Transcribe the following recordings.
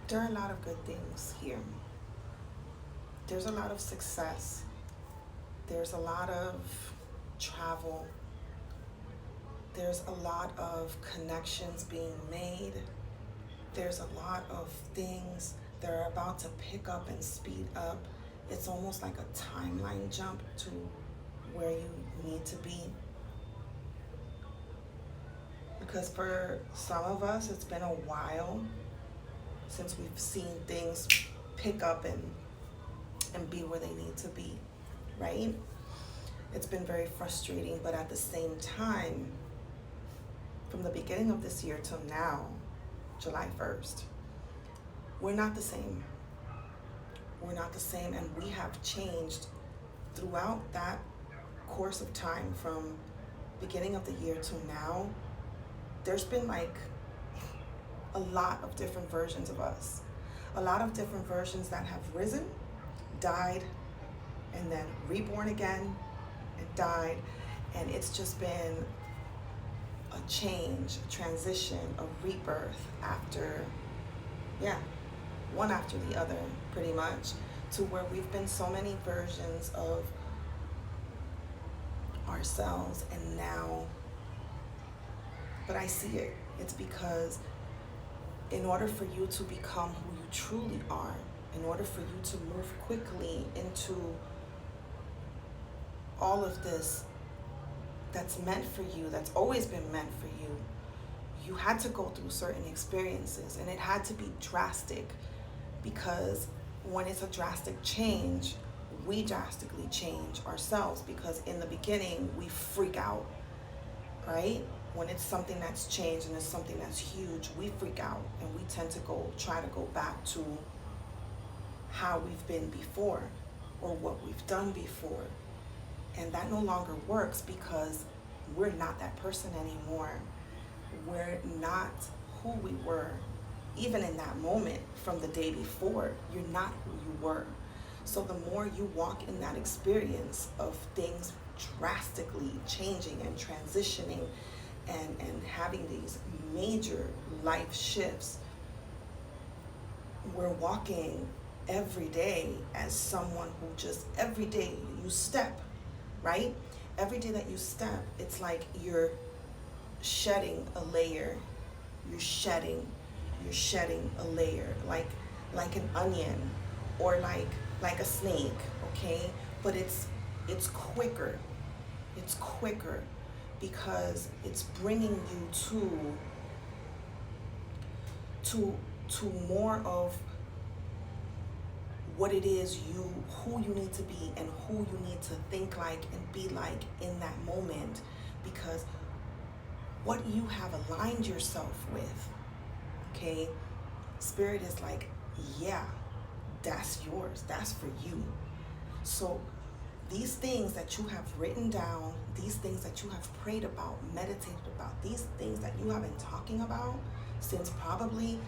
There are a lot of good things here. There's a lot of success. There's a lot of travel. There's a lot of connections being made. There's a lot of things that are about to pick up and speed up. It's almost like a timeline jump to where you need to be. Because for some of us, it's been a while since we've seen things pick up and be where they need to be, right? It's been very frustrating, but at the same time, from the beginning of this year till now, July 1st, we're not the same. We're not the same, and we have changed throughout that course of time from beginning of the year to now. There's been like a lot of different versions of us, a lot of different versions that have risen, died, and then reborn again and died. And it's just been a change, a transition, a rebirth after, yeah, one after the other, pretty much, to where we've been so many versions of ourselves. And now, but I see it. It's because in order for you to become who you truly are, in order for you to move quickly into all of this that's meant for you, that's always been meant for you, you had to go through certain experiences, and it had to be drastic, because when it's a drastic change, we drastically change ourselves, because in the beginning we freak out, right? When it's something that's changed and it's something that's huge, we freak out and we tend to try to go back to how we've been before or what we've done before. And that no longer works, because we're not that person anymore. We're not who we were. Even in that moment from the day before, you're not who you were. So the more you walk in that experience of things drastically changing and transitioning and having these major life shifts, we're walking every day as someone who just, every day you step, right? Every day that you step, it's like you're shedding a layer. You're shedding a layer, like an onion, or like a snake, okay? But it's quicker. It's quicker because it's bringing you to more of what it is who you need to be and who you need to think like and be like in that moment, because what you have aligned yourself with, okay, spirit is like, yeah, that's yours, that's for you. So these things that you have written down, these things that you have prayed about, meditated about, these things that you have been talking about since probably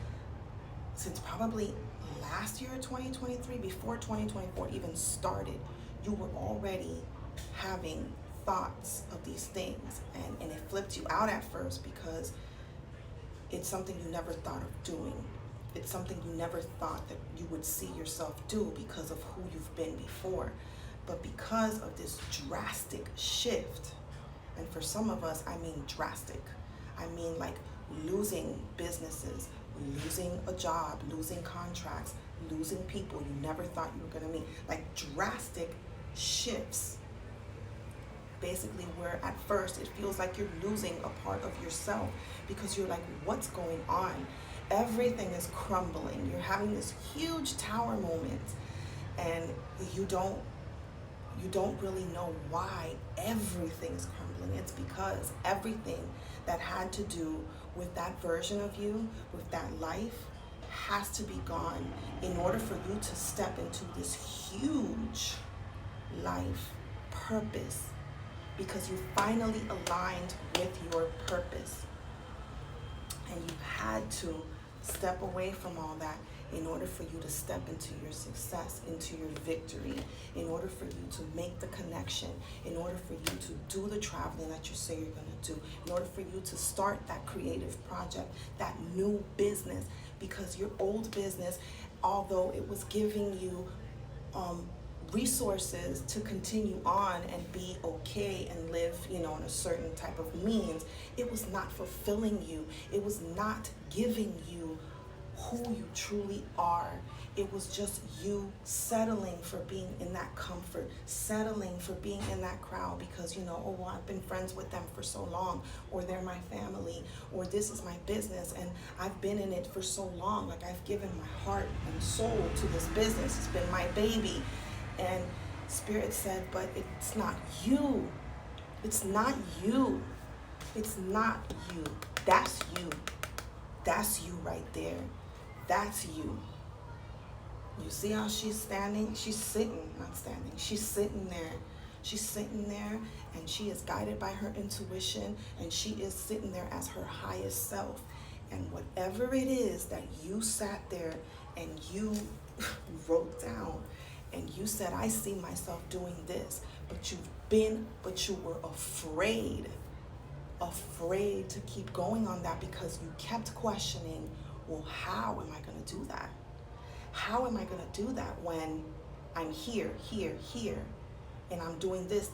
last year, 2023, before 2024 even started, you were already having thoughts of these things, and it flipped you out at first because it's something you never thought of doing. It's something you never thought that you would see yourself do because of who you've been before. But because of this drastic shift, and for some of us, I mean drastic, I mean like losing businesses, losing a job, losing contracts, losing people you never thought you were gonna meet, like drastic shifts. Basically, where at first it feels like you're losing a part of yourself because you're like, what's going on? Everything is crumbling. You're having this huge tower moment, and you don't really know why everything is crumbling. It's because everything that had to do with that version of you, with that life, has to be gone in order for you to step into this huge life purpose, because you finally aligned with your purpose. And you had to step away from all that in order for you to step into your success, into your victory, in order for you to make the connection, in order for you to do the traveling that you say you're going to do, in order for you to start that creative project, that new business, because your old business, although it was giving you resources to continue on and be okay and live, in a certain type of means, it was not fulfilling you. It was not giving you who you truly are. It was just you settling for being in that comfort, settling for being in that crowd because, oh, well, I've been friends with them for so long, or they're my family, or this is my business, and I've been in it for so long. Like, I've given my heart and soul to this business. It's been my baby. And Spirit said, but it's not you. It's not you. It's not you. That's you. That's you right there. That's you. You see how she's standing? She's sitting, not standing. She's sitting there. She's sitting there, and she is guided by her intuition, and she is sitting there as her highest self. And whatever it is that you sat there and you wrote down, and you said, I see myself doing this, but you were afraid to keep going on that because you kept questioning, well, how am I going to do that? How am I going to do that when I'm here, and I'm doing this?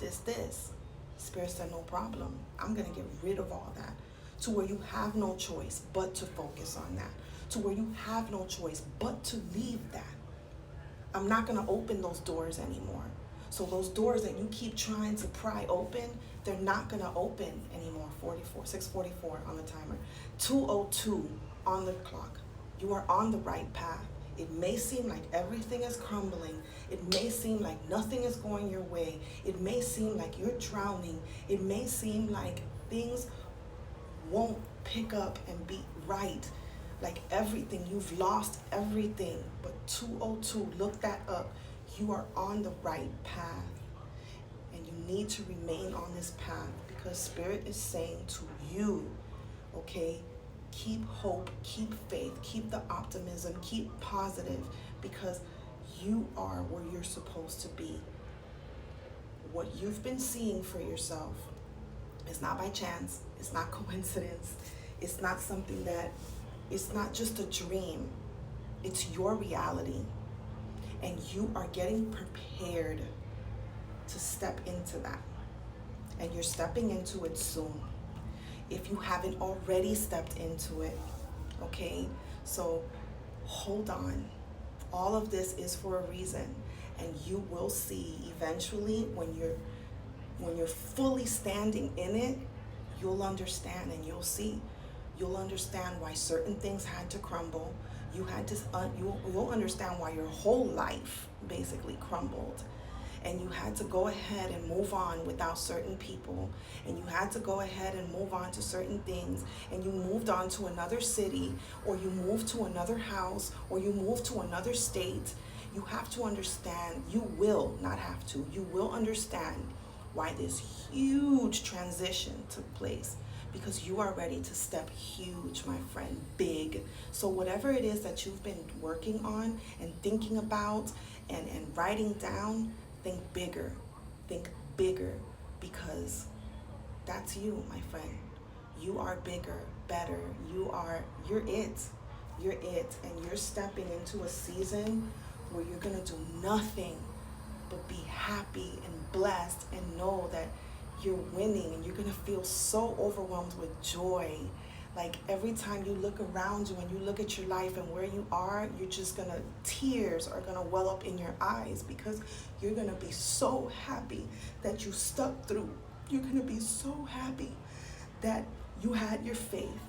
Spirit said, no problem. I'm going to get rid of all that to where you have no choice but to focus on that, to where you have no choice but to leave that. I'm not going to open those doors anymore. So those doors that you keep trying to pry open, they're not going to open anymore. 6:44 on the timer. 2:02 on the clock. You are on the right path. It may seem like everything is crumbling. It may seem like nothing is going your way. It may seem like you're drowning. It may seem like things won't pick up and be right. Like everything, you've lost everything. But 2:02, look that up. You are on the right path. And you need to remain on this path because Spirit is saying to you, okay, keep hope, keep faith, keep the optimism, keep positive, because you are where you're supposed to be. What you've been seeing for yourself is not by chance. It's not coincidence. It's not something that, it's not just a dream. It's your reality. And you are getting prepared to step into that. And you're stepping into it soon, if you haven't already stepped into it, okay? So hold on. All of this is for a reason. And you will see eventually when you're fully standing in it, you'll understand and you'll see. You'll understand why certain things had to crumble. You'll understand why your whole life basically crumbled. And you had to go ahead and move on without certain people. And you had to go ahead and move on to certain things. And you moved on to another city, or you moved to another house, or you moved to another state. You have to understand, you will not have to, you will understand why this huge transition took place. Because you are ready to step huge, my friend, big. So whatever it is that you've been working on and thinking about and writing down, think bigger, because that's you, my friend. You are bigger, better. You're it, and you're stepping into a season where you're gonna do nothing but be happy and blessed and know that you're winning, and you're gonna feel so overwhelmed with joy. Like every time you look around you and you look at your life and where you are, tears are gonna well up in your eyes because you're gonna be so happy that you stuck through. You're gonna be so happy that you had your faith,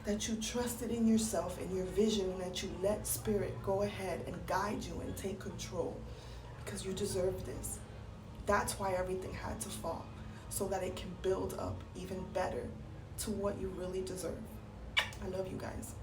that you trusted in yourself and your vision, and that you let Spirit go ahead and guide you and take control, because you deserve this. That's why everything had to fall, so that it can build up even better to what you really deserve. I love you guys.